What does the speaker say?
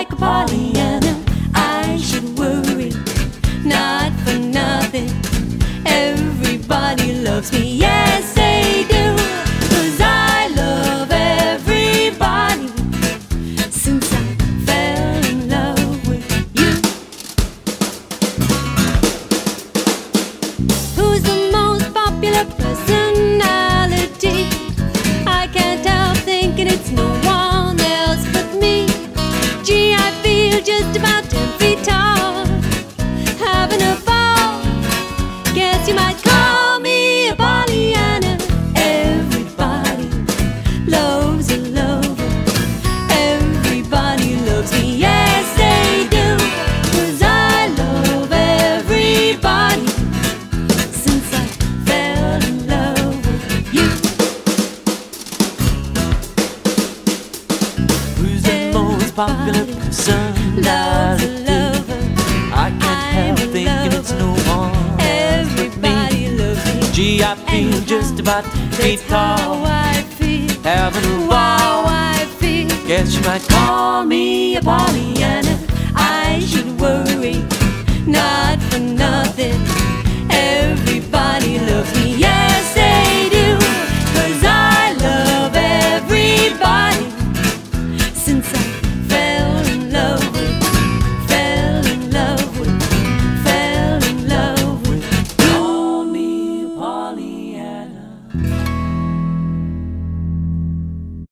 like a Pollyanna. I should worry, not for nothing. Everybody loves me, yes they do, 'cause I love everybody since I fell in love with you. Who's the most popular personality? I can't help thinking it's no one else but me. Gee, I feel just about 10 feet tall, having a ball. Guess you might call me a Pollyanna. Everybody loves a lover. Everybody loves me, yes they do, 'cause I love everybody since I fell in love with you. Who's the most popular personality? I can't help thinking it's no one. Everybody loves me. Gee, I feel just about 10 feet That's how tall, I feel. having a How ball. I feel. Guess you might Call me a Pollyanna. I should worry, not for nothing.